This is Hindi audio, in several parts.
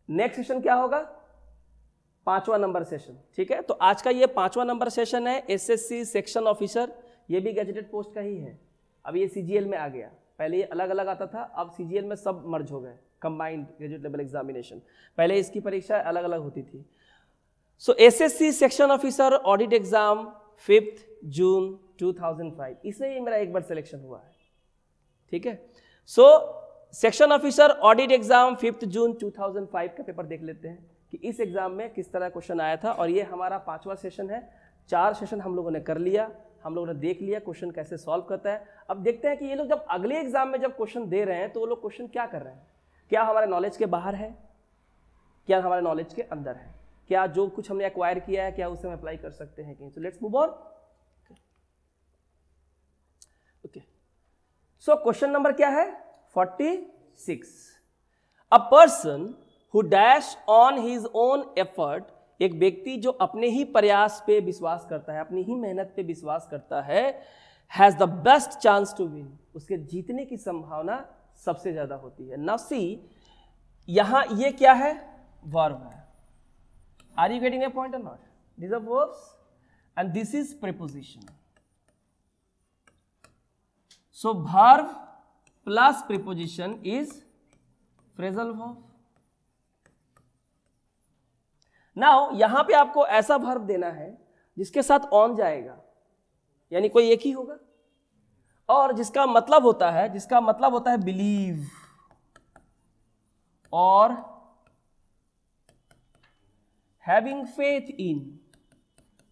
नेक्स्ट सेशन क्या होगा? 5वां नंबर सेशन। ठीक है, तो आज का ये 5वां नंबर सेशन है एसएससी सेक्शन ऑफिसर। ये भी गैजेटेड पोस्ट का ही है। अब ये सीजीएल में आ गया, पहले ये अलग अलग आता था, अब सीजीएल में सब मर्ज हो गए, कंबाइंड ग्रेजुएट लेवल एग्जामिनेशन। पहले इसकी परीक्षा अलग अलग होती थी। So SSC section officer audit exam 5 June 2005, इसमें मेरा एक बार सिलेक्शन हुआ है। ठीक है, so section officer audit exam 5 June 2005 का पेपर देख लेते हैं कि इस एग्जाम में किस तरह क्वेश्चन आया था। और ये हमारा 5वां सेशन है। 4 सेशन हम लोगों ने कर लिया, हम लोगों ने देख लिया क्वेश्चन कैसे सॉल्व करता है। अब देखते हैं कि ये लोग जब अगले एग्जाम में जब क्वेश्चन दे रहे हैं तो वो लोग क्वेश्चन क्या कर रहे हैं, क्या हमारे नॉलेज के बाहर है, क्या हमारे नॉलेज के अंदर है, क्या जो कुछ हमने एक्वायर किया है क्या उसे हम अप्लाई कर सकते हैं कहीं। So let's move on. Okay, so question number क्या है? 46। अ person who dash on his own effort, एक व्यक्ति जो अपने ही प्रयास पे विश्वास करता है, अपनी ही मेहनत पे विश्वास करता है, has the best chance to win, उसके जीतने की संभावना सबसे ज्यादा होती है। नाउ सी, यहां ये क्या है? वर्ब है। Are you getting a point और not? These are verbs and this is preposition. So verb plus preposition is phrasal verb. Now यहां पे आपको ऐसा वर्ब देना है जिसके साथ ऑन जाएगा, यानी कोई एक ही होगा, और जिसका मतलब होता है बिलीव और हैविंग फेथ इन।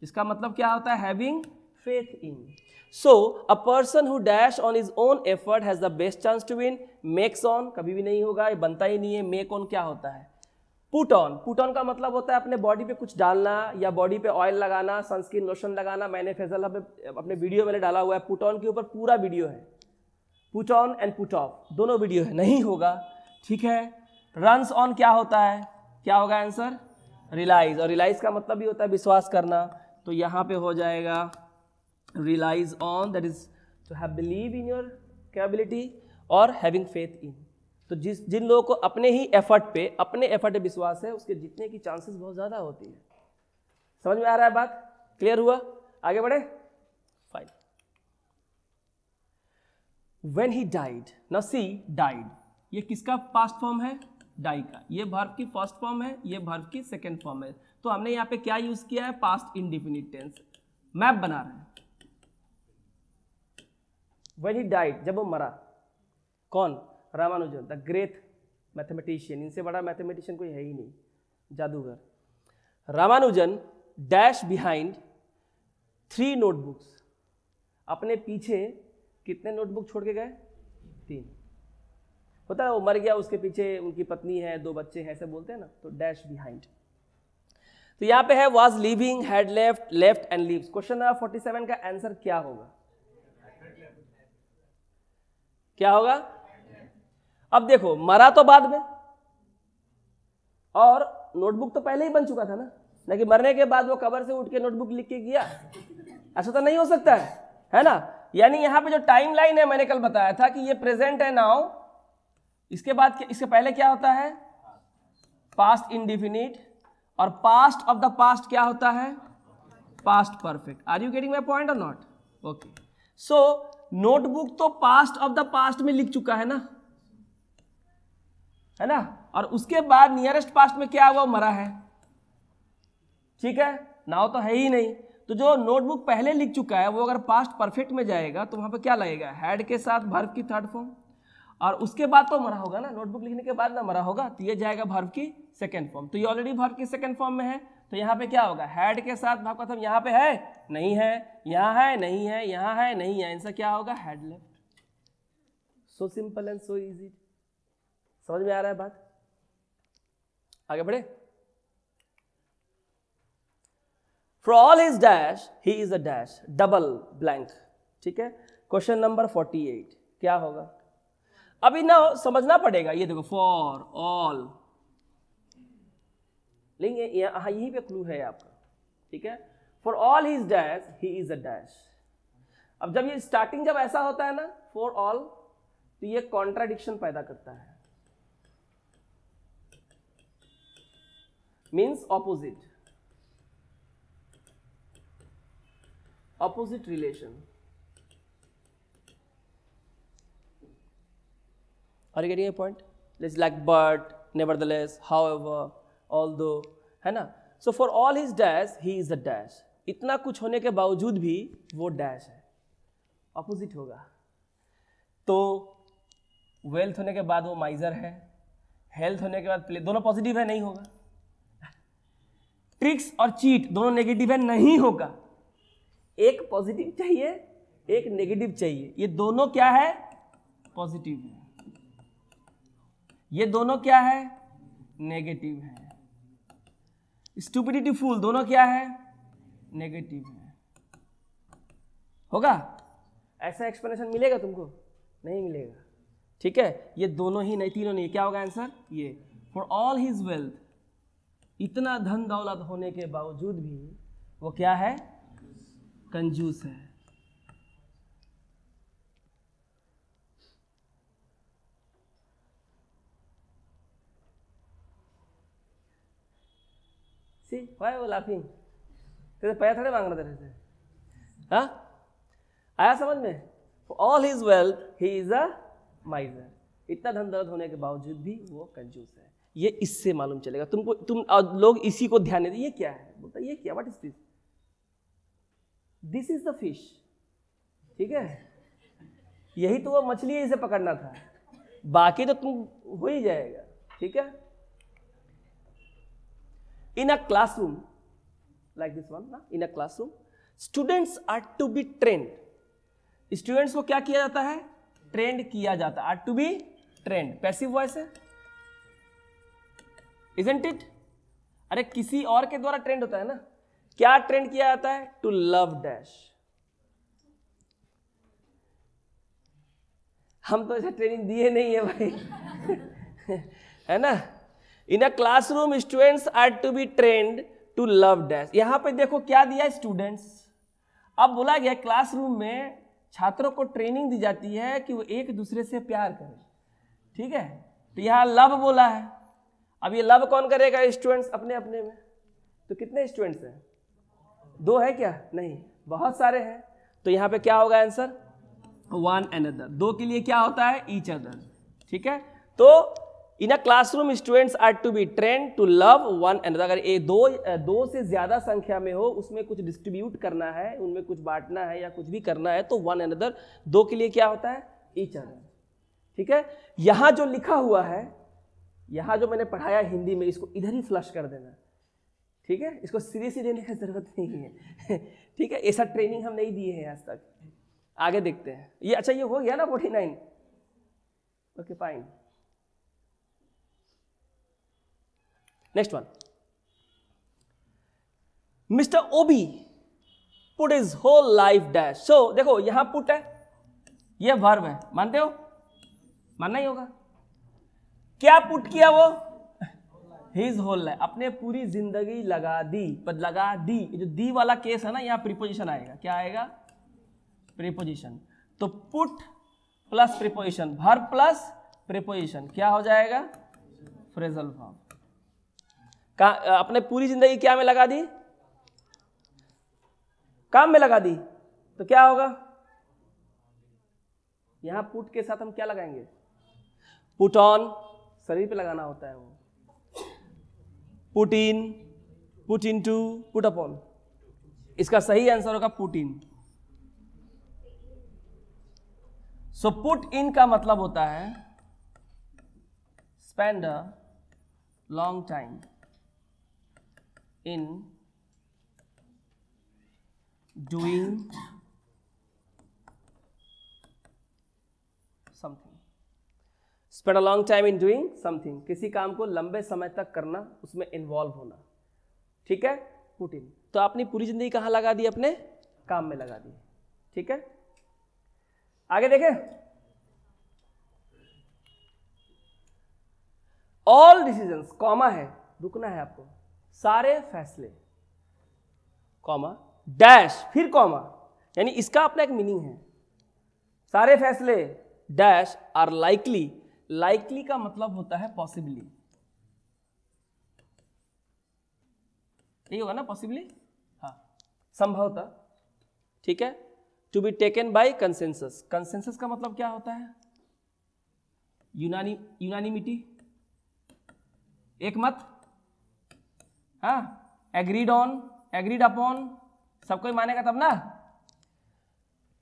इसका मतलब क्या होता है? Having faith in. So a person who dash on his own effort has the best chance to win. Makes on कभी भी नहीं होगा, ये बनता ही नहीं है। मेक ऑन क्या होता है? Put on. पुट ऑन का मतलब होता है अपने बॉडी पे कुछ डालना या बॉडी पे ऑयल लगाना, सनस्क्रीन लोशन लगाना। मैंने फैजल अपने वीडियो में डाला हुआ है, पुट ऑन के ऊपर पूरा वीडियो है। Put on and put off दोनों वीडियो है, नहीं होगा। ठीक है, रन्स ऑन क्या होता है? क्या होगा आंसर? रिलाइज। और रिलाइज का मतलब भी होता है विश्वास करना, तो यहां पे हो जाएगा relies on, that is to have believe in your capability और हैविंग फेथ इन। तो जिन लोगों को अपने एफर्ट पे विश्वास है, उसके जीतने की चांसेस बहुत ज्यादा होती है। समझ में आ रहा है बात? क्लियर हुआ? आगे बढ़े। Fine. When he died, now she died, ये किसका पास्ट फॉर्म है? डाई का। ये वर्ब की फर्स्ट फॉर्म है, ये वर्ब की सेकेंड फॉर्म है। तो हमने यहाँ पे क्या यूज किया है? Past indefinite tense. मैप बना रहे हैं। व्हेन ही डाइड, जब वो मरा। कौन? Ramanujan, the great mathematician. इनसे बड़ा मैथमेटिशियन कोई है ही नहीं, जादूगर। रामानुजन डैश बिहाइंड 3 नोटबुक्स, अपने पीछे कितने नोटबुक छोड़ के गए? 3। होता है वो मर गया, उसके पीछे उनकी पत्नी है, 2 बच्चे हैं, ऐसे बोलते हैं ना, तो डैश बिहाइंड। तो यहां पे है was living, had left, left and leaves. Question number 47 का आंसर क्या होगा? क्या होगा? अब देखो, मरा तो बाद में और नोटबुक तो पहले ही बन चुका था ना कि मरने के बाद वो कब्र से उठ के नोटबुक लिख के गया। ऐसा तो नहीं हो सकता है ना? यानी यहां पे जो टाइम लाइन है, मैंने कल बताया था कि ये प्रेजेंट है नाउ, इसके बाद इसके पहले क्या होता है? पास्ट इंडिफिनिट, और पास्ट ऑफ द पास्ट क्या होता है? Past perfect. Are you getting my point और नॉट? ओके, सो नोटबुक तो पास्ट ऑफ द पास्ट में लिख चुका है ना, और उसके बाद नियरेस्ट पास्ट में क्या हुआ? मरा है। ठीक है, नाउ तो है ही नहीं। तो जो नोटबुक पहले लिख चुका है वो अगर पास्ट परफेक्ट में जाएगा तो वहां पे क्या लगेगा? हैड के साथ वर्ब की थर्ड फॉर्म, और उसके बाद तो मरा होगा ना, नोटबुक लिखने के बाद ना मरा होगा, तो ये जाएगा वर्ब की सेकंड फॉर्म। तो ये ऑलरेडी वर्ब की सेकंड फॉर्म में है, तो यहाँ पे क्या होगा? हैड के साथ वर्ब का फॉर्म यहाँ पे है, नहीं है, यहाँ है, नहीं है, यहाँ है, नहीं है, आंसर क्या होगा? Had left. So simple and so easy. समझ में आ रहा है बात? आगे बढ़े। For all his dash, he is a dash, double blank. ठीक है, क्वेश्चन नंबर 48 क्या होगा? अभी ना समझना पड़ेगा। ये देखो, फॉर ऑल लेंगे, यहीं पे क्लू है आपका। ठीक है, for all his dash he is a dash. अब जब ये स्टार्टिंग जब ऐसा होता है ना, फॉर ऑल, तो ये कॉन्ट्राडिक्शन पैदा करता है। Means opposite, opposite relation. Are you getting a point? It's like but, nevertheless, however, although, है ना. So for all his dash, he is a dash. इतना कुछ होने के बावजूद भी वो डैश है, ऑपोजिट होगा. तो वेल्थ होने के बाद वो माइजर है, हेल्थ होने के बाद प्ले, दोनों पॉजिटिव है, नहीं होगा. ट्रिक्स और चीट दोनों नेगेटिव है, नहीं होगा. एक पॉजिटिव चाहिए, एक नेगेटिव चाहिए. ये दोनों क्या है? पॉजिटिव है. ये दोनों क्या है? नेगेटिव है. स्टूपिडिटी फूल दोनों क्या है? नेगेटिव है. होगा? ऐसा एक्सप्लेनेशन मिलेगा तुमको? नहीं मिलेगा. ठीक है, ये दोनों ही नहीं, तीनों नहीं. क्या होगा आंसर? ये. फॉर ऑल हिज वेल्थ, इतना धन दौलत होने के बावजूद भी वो क्या है? कंजूस है. See, why are you laughing? तेरे पैसा थोड़े मांग रहा तेरे से. हाँ, आया समझ में? For all his wealth, he is a miser. इतना धन दौलत होने के बावजूद भी वो कंजूस है. ये इससे मालूम चलेगा तुमको. तुम लोग इसी को ध्यान देते. ये क्या है? बोलता ये क्या? What is this? This is the fish. ठीक है, यही तो वो मछली है, इसे पकड़ना था. बाकी तो तुम हो ही जाएगा. ठीक है. In a classroom, like this one, in a classroom, students are to be trained. Students को क्या किया जाता है? ट्रेंड किया जाता है. Are to be trained. Passive voice है, isn't it? अरे किसी और के द्वारा ट्रेंड होता है ना. क्या ट्रेंड किया जाता है? To love dash. हम तो ऐसा ट्रेनिंग दिए नहीं है भाई. है ना. In a classroom, students are to be trained to love dash. यहाँ पे देखो क्या दिया? स्टूडेंट्स. अब बोला गया क्लासरूम में छात्रों को ट्रेनिंग दी जाती है कि वो एक दूसरे से प्यार करें. ठीक है, तो यहाँ लव बोला है. अब ये लव कौन करेगा? स्टूडेंट्स अपने अपने में. तो कितने स्टूडेंट्स हैं? 2 है क्या? नहीं, बहुत सारे हैं. तो यहाँ पे क्या होगा आंसर? One another. 2 के लिए क्या होता है? Each other. ठीक है. तो in a classroom students are to be trained to love one another. अगर ये दो से ज्यादा संख्या में हो, उसमें कुछ डिस्ट्रीब्यूट करना है, उनमें कुछ बांटना है या कुछ भी करना है, तो वन अनदर. 2 के लिए क्या होता है? Each other. ठीक है. यहां जो लिखा हुआ है, यहां जो मैंने पढ़ाया हिंदी में, इसको इधर ही फ्लश कर देना. ठीक है, इसको सीधे सीधे देने की जरूरत नहीं है. ठीक है, ऐसा ट्रेनिंग हम नहीं दिए हैं आज तक. आगे देखते हैं. ये अच्छा, ये हो गया ना 49. Okay fine. Next one. Mister Obi put his whole life dash. So देखो यहां पुट है, ये वर्ब है. मानते हो? मानना ही होगा. क्या पुट किया वो? His whole life. अपने पूरी जिंदगी लगा दी. पर लगा दी, जो दी वाला केस है ना, यहां प्रीपोजिशन आएगा. क्या आएगा? प्रीपोजिशन. तो put plus preposition, verb plus preposition, क्या हो जाएगा? Phrasal form. अपने पूरी जिंदगी क्या में लगा दी? काम में लगा दी. तो क्या होगा? यहां पुट के साथ हम क्या लगाएंगे? Put on. शरीर पे लगाना होता है वो. Put in, put in to, put upon. इसका सही आंसर होगा put in. So put in का मतलब होता है spend a long time in doing something. Spend a long time in doing something. किसी काम को लंबे समय तक करना, उसमें इन्वॉल्व होना. ठीक है. Put in. तो आपने पूरी जिंदगी कहाँ लगा दी? अपने काम में लगा दी. ठीक है. आगे देखें. ऑल डिसीजंस, कॉमा है, रुकना है आपको. सारे फैसले, कॉमा, डैश, फिर कॉमा. यानी इसका अपना एक मीनिंग है. सारे फैसले डैश आर लाइकली. लाइकली का मतलब होता है पॉसिबली. यही होगा ना पॉसिबली, हाँ संभवतः, ठीक है। To be taken by consensus, consensus का मतलब क्या होता है? यूनानिमिटी, एक मत, हाँ, एग्रीड ऑन, एग्रीड अपॉन, सब कोई मानेगा तब ना।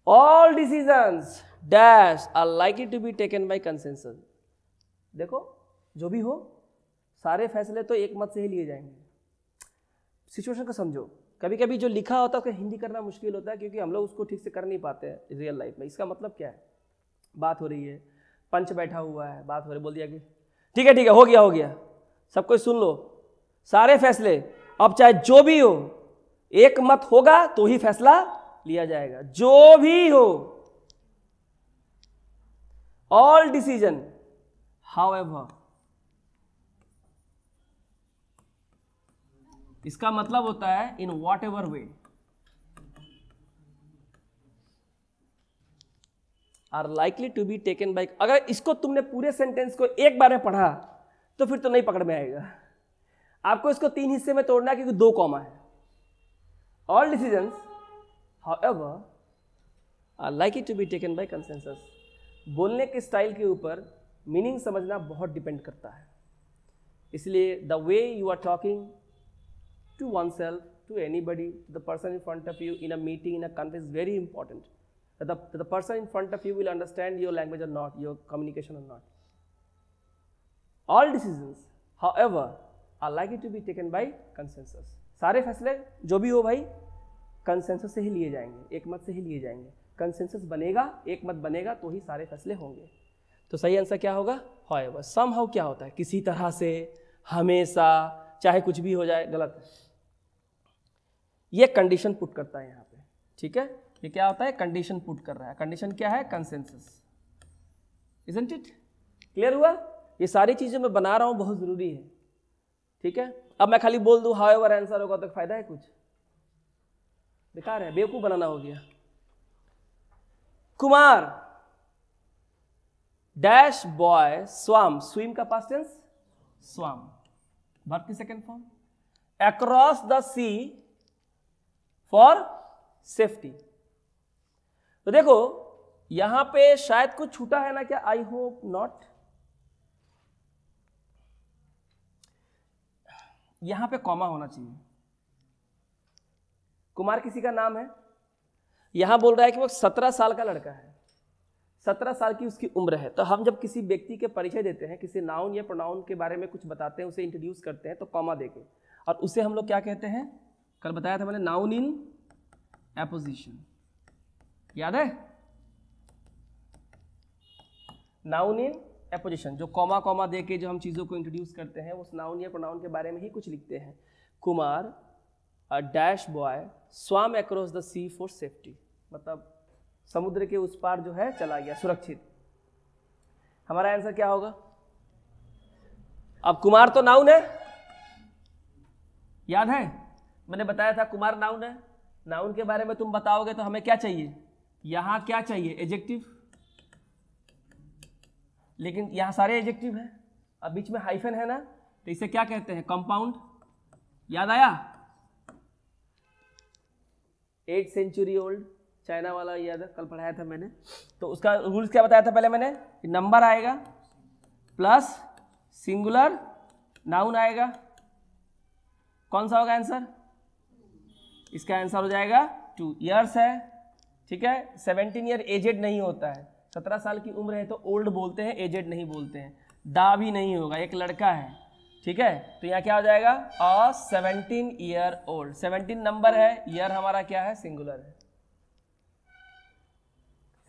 All decisions dash are likely to be taken by consensus. देखो जो भी हो सारे फैसले तो एक मत से ही लिए जाएंगे। सिचुएशन को समझो, कभी कभी जो लिखा होता है उसको हिंदी करना मुश्किल होता है क्योंकि हम लोग उसको ठीक से कर नहीं पाते हैं रियल लाइफ में। इसका मतलब क्या है? बात हो रही है, पंच बैठा हुआ है, बात हो रही, बोल दिया कि ठीक है हो गया हो गया, सब कोई सुन लो, सारे फैसले अब चाहे जो भी हो एक मत होगा तो ही फैसला लिया जाएगा, जो भी हो। ऑल डिसीजन हाउएवर, इसका मतलब होता है in whatever way are likely to be taken by. अगर इसको तुमने पूरे सेंटेंस को एक बार में पढ़ा तो फिर तो नहीं पकड़ में आएगा। आपको इसको 3 हिस्से में तोड़ना है क्योंकि 2 कॉमा है। All decisions however are likely to be taken by consensus. बोलने के स्टाइल के ऊपर मीनिंग समझना बहुत डिपेंड करता है, इसलिए the way you are talking to oneself, to anybody, to the person in front of you in a meeting, in a conference is very important. That the person in front of you will understand your language or not, your communication or not. All decisions, however, are likely to be taken by consensus. सारे फैसले जो भी हो भाई कंसेंसस से ही लिए जाएंगे, एक मत से ही लिए जाएंगे। कंसेंसस बनेगा, एक मत बनेगा तो ही सारे फैसले होंगे। तो सही आंसर क्या होगा? however। somehow क्या होता है? किसी तरह से, हमेशा, चाहे कुछ भी हो जाए, गलत है। ये कंडीशन पुट करता है यहाँ पे, ठीक है। ये क्या होता है? कंडीशन पुट कर रहा है। कंडीशन क्या है? Consensus, isn't it? क्लियर हुआ? ये सारी चीजें मैं बना रहा हूं, बहुत जरूरी है, ठीक है। अब मैं खाली बोल दूं हाउएवर आंसर होगा तो फायदा है कुछ? बेकार है, बेवकूफ बनाना हो गया। Kumar dash boy swam, swim का पास्ट टेंस स्वाम, वर्ब की second form, across the sea for safety. तो देखो यहां पे शायद कुछ छूटा है ना क्या? I hope not. यहां पे कॉमा होना चाहिए। कुमार किसी का नाम है, यहां बोल रहा है कि वो 17 साल का लड़का है, 17 साल की उसकी उम्र है। तो हम जब किसी व्यक्ति के परिचय देते हैं, किसी नाउन या प्रोनाउन के बारे में कुछ बताते हैं, उसे इंट्रोड्यूस करते हैं तो कॉमा देके, और उसे हम लोग क्या कहते हैं? कल बताया था मैंने, नाउन इन एपोजिशन, याद है? नाउन इन एपोजिशन, जो कॉमा कॉमा देके जो हम चीजों को इंट्रोड्यूस करते हैं, उस नाउन या प्रोनाउन के बारे में ही कुछ लिखते हैं। Kumar a dash boy swam across the sea for safety, मतलब समुद्र के उस पार जो है चला गया सुरक्षित। हमारा आंसर क्या होगा? अब कुमार तो नाउन है, याद है मैंने बताया था कुमार नाउन है। नाउन के बारे में तुम बताओगे तो हमें क्या चाहिए? यहां क्या चाहिए? एडजेक्टिव, लेकिन यहां सारे एडजेक्टिव है। अब बीच में हाइफन है ना, तो इसे क्या कहते हैं? कंपाउंड। याद आया? 8 सेंचुरी ओल्ड चाइना वाला, याद है कल पढ़ाया था मैंने। तो उसका रूल्स क्या बताया था पहले मैंने? नंबर आएगा प्लस सिंगुलर नाउन आएगा, कौन सा होगा आंसर? इसका आंसर हो जाएगा 2 इयर्स है, ठीक है। 17 ईयर एजेड नहीं होता है, 17 साल की उम्र है तो ओल्ड बोलते हैं, एजेड नहीं बोलते हैं। दा भी नहीं होगा, एक लड़का है, ठीक है। तो यहाँ क्या हो जाएगा? 17 ईयर ओल्ड, 17 नंबर है, ईयर हमारा क्या है? सिंगुलर है।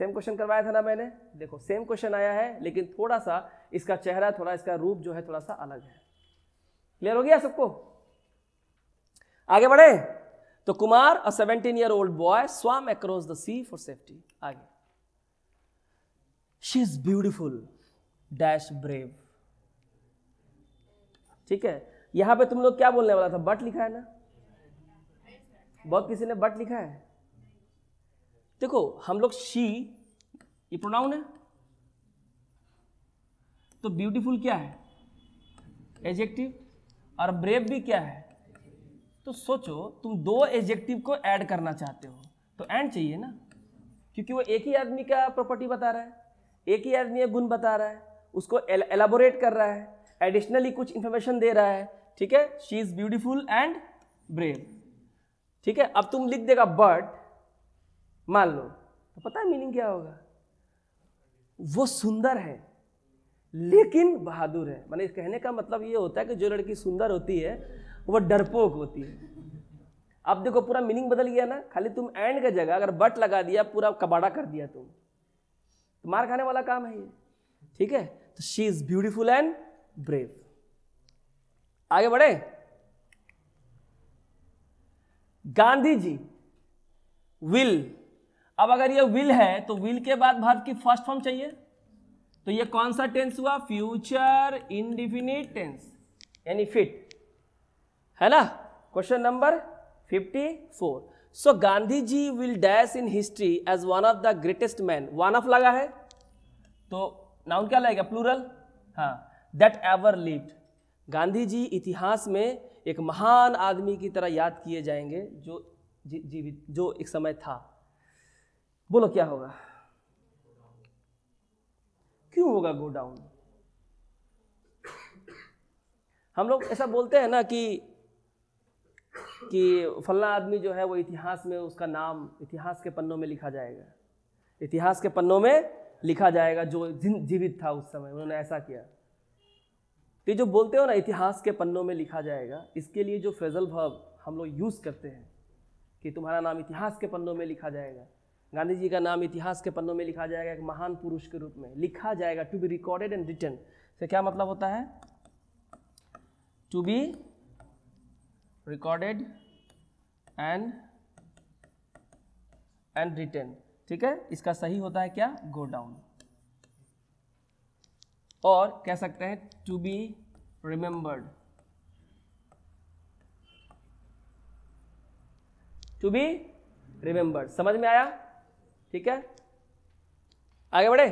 सेम क्वेश्चन करवाया था ना मैंने, देखो सेम क्वेश्चन आया है, लेकिन थोड़ा सा इसका चेहरा, थोड़ा इसका रूप जो है थोड़ा सा अलग है। क्लियर हो गया सबको? आगे बढ़े। तो Kumar a 17 year old boy swam across the sea for safety. आगे, she is beautiful dash brave, ठीक है। यहां पे तुम लोग क्या बोलने वाला था? बट लिखा है ना, बहुत किसी ने बट लिखा है। देखो हम लोग शी, ये प्रोनाउन है, तो ब्यूटीफुल क्या है? एडजेक्टिव, और ब्रेव भी क्या है? तो सोचो तुम दो एडजेक्टिव को ऐड करना चाहते हो तो एंड चाहिए ना, क्योंकि वो एक ही आदमी का प्रॉपर्टी बता रहा है, एक ही आदमी गुण बता रहा है, उसको एलाबोरेट कर रहा है, एडिशनली कुछ इंफॉर्मेशन दे रहा है, ठीक है। She is beautiful and brave, ठीक है। अब तुम लिख देगा बट, मान लो, तो पता है मीनिंग क्या होगा, वो सुंदर है लेकिन बहादुर है। माने कहने का मतलब ये होता है कि जो लड़की सुंदर होती है वो डरपोक होती है। अब देखो पूरा मीनिंग बदल गया ना, खाली तुम एंड की जगह अगर बट लगा दिया पूरा कबाड़ा कर दिया तुम, तो मार खाने वाला काम है ये, ठीक है। तो she is beautiful and brave. आगे बढ़े। गांधी जी विल, अब अगर ये विल है तो विल के बाद वर्ब की फर्स्ट फॉर्म चाहिए, तो ये कौन सा टेंस हुआ, फ्यूचर इंडिफिनिट टेंस यानी फिट, है ना। Question number 54। So Gandhi ji will dash in history as one of the greatest man, one of लगा है तो नाउन क्या लगेगा, प्लूरल, हाँ, that ever lived. Gandhi ji इतिहास में एक महान आदमी की तरह याद किए जाएंगे जो जीवित, जो एक समय था। बोलो क्या होगा, क्यों होगा गो डाउन। हम लोग ऐसा बोलते हैं ना कि फलना आदमी जो है वो इतिहास में, उसका नाम इतिहास के पन्नों में लिखा जाएगा, इतिहास के पन्नों में लिखा जाएगा जो जीवित था उस समय, उन्होंने ऐसा किया। तो जो बोलते हो ना इतिहास के पन्नों में लिखा जाएगा, इसके लिए जो फ्रेजल वर्ब हम लोग यूज करते हैं कि तुम्हारा नाम इतिहास के पन्नों में लिखा जाएगा, गांधी जी का नाम इतिहास के पन्नों में लिखा जाएगा, एक महान पुरुष के रूप में लिखा जाएगा। To be recorded and written से क्या मतलब होता है, to be recorded and written, ठीक है। इसका सही होता है क्या, गो डाउन, और कह सकते हैं to be remembered, to be remembered. समझ में आया, ठीक है। आगे बढ़े।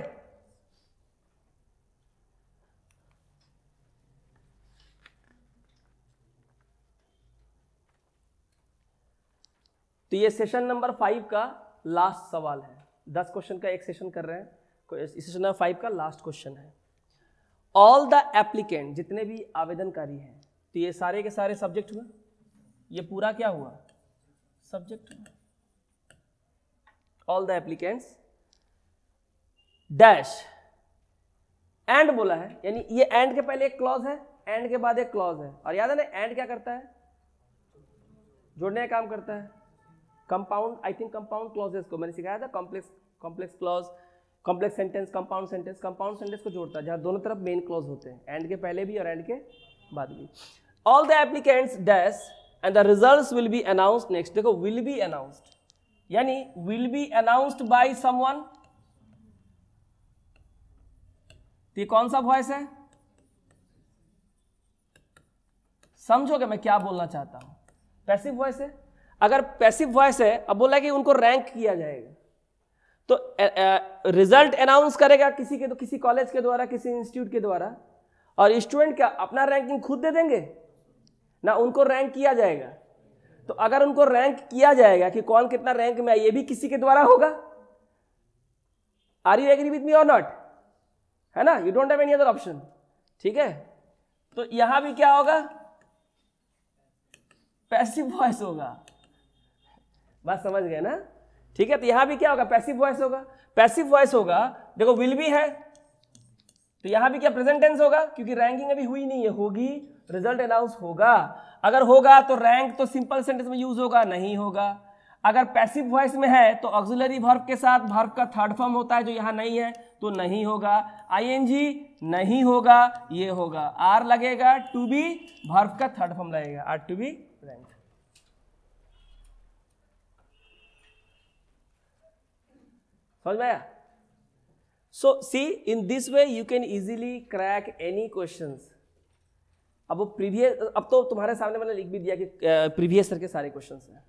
तो ये सेशन नंबर 5 का लास्ट सवाल है। 10 क्वेश्चन का एक सेशन कर रहे हैं, इस सेशन नंबर 5 का लास्ट क्वेश्चन है। ऑल द एप्लीकेंट, जितने भी आवेदनकारी हैं, तो ये सारे के सारे सब्जेक्ट हुए, ये पूरा क्या हुआ, सब्जेक्ट हुआ। All the applicants dash, and बोला है, यानी ये एंड के पहले एक क्लॉज है, एंड के बाद एक क्लॉज है, और याद है ना एंड क्या करता है, जोड़ने का काम करता है। Compound, I think compound clauses को मैंने सिखाया था, complex clause, complex sentence, compound sentence को जोड़ता है, जहां दोनों तरफ मेन क्लॉज होते हैं, एंड के पहले भी और एंड के बाद भी। All the applicants dash and the results will be announced next. देखो विल बी अनाउंस्ड यानी will be announced by someone, ये कौन सा वॉइस है, समझोगे मैं क्या बोलना चाहता हूं, पैसिव वॉइस है। अगर पैसिव वॉइस है, अब बोला कि उनको रैंक किया जाएगा, तो रिजल्ट अनाउंस करेगा किसी के, तो किसी कॉलेज के द्वारा, किसी इंस्टीट्यूट के द्वारा, और स्टूडेंट क्या अपना रैंकिंग खुद दे देंगे ना, उनको रैंक किया जाएगा। तो अगर उनको रैंक किया जाएगा कि कौन कितना रैंक में है, ये भी किसी के द्वारा होगा। Are you agree with me or not, है ना, you don't have any other option, ठीक है। तो यहां भी क्या होगा, पैसिव वॉइस होगा, बात समझ गए ना, ठीक है। तो यहां भी क्या होगा, पैसिव वॉइस होगा। पैसिव वॉइस होगा, देखो विल भी है, तो यहां भी क्या प्रेजेंट टेंस होगा, क्योंकि रैंकिंग अभी हुई नहीं है, होगी, रिजल्ट अनाउंस होगा। अगर होगा तो रैंक तो सिंपल सेंटेंस में यूज होगा, नहीं होगा। अगर पैसिव वॉइस में है तो ऑक्सिलरी वर्ब के साथ वर्ब का थर्ड फॉर्म होता है, जो यहां नहीं है, तो नहीं होगा। आईएनजी नहीं होगा, ये होगा, आर लगेगा, टू बी वर्ब का थर्ड फॉर्म लगेगा, आर टू बी रैंक। समझ में आया। So see in this way you can easily crack any questions. अब वो प्रीवियस, अब तो तुम्हारे सामने मैंने लिख भी दिया कि प्रीवियस ईयर के सारे क्वेश्चंस हैं।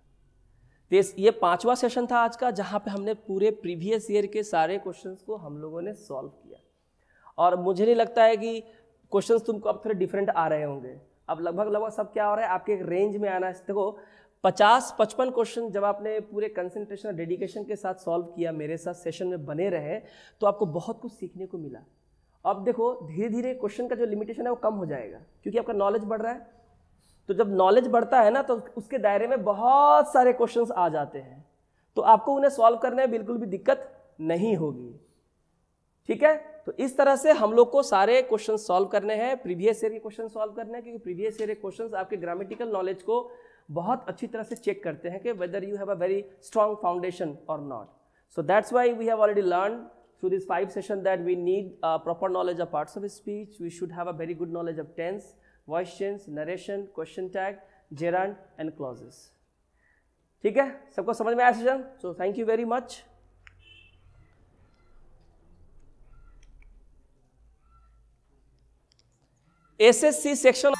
ये 5वां सेशन था आज का, जहां पे हमने पूरे प्रीवियस ईयर के सारे क्वेश्चंस को हम लोगों ने सॉल्व किया। और मुझे नहीं लगता है कि क्वेश्चंस तुमको अब थोड़े डिफरेंट आ रहे होंगे। अब लगभग सब क्या हो रहा है, आपके एक रेंज में आना है। देखो 50-55 क्वेश्चन जब आपने पूरे कंसंट्रेशन और डेडिकेशन के साथ सॉल्व किया, मेरे साथ सेशन में बने रहे, तो आपको बहुत कुछ सीखने को मिला। अब देखो धीरे धीरे क्वेश्चन का जो लिमिटेशन है वो कम हो जाएगा, क्योंकि आपका नॉलेज बढ़ रहा है। तो जब नॉलेज बढ़ता है ना, तो उसके दायरे में बहुत सारे क्वेश्चंस आ जाते हैं, तो आपको उन्हें सॉल्व करने में बिल्कुल भी दिक्कत नहीं होगी। ठीक है, तो इस तरह से हम लोग को सारे क्वेश्चन सॉल्व करने हैं, प्रीवियस ईयर के क्वेश्चन सॉल्व करने हैं, क्योंकि प्रीवियस ईयर के क्वेश्चंस आपके ग्रामेटिकल नॉलेज को बहुत अच्छी तरह से चेक करते हैं कि whether you have a very strong foundation और not. So that's why we have already learn through this 5 session that we need proper knowledge of parts of speech. We should have a very good knowledge of tense, voice change, narration, question tag, gerund and clauses. ठीक है, सबको समझ में आया session? So thank you very much. SSC section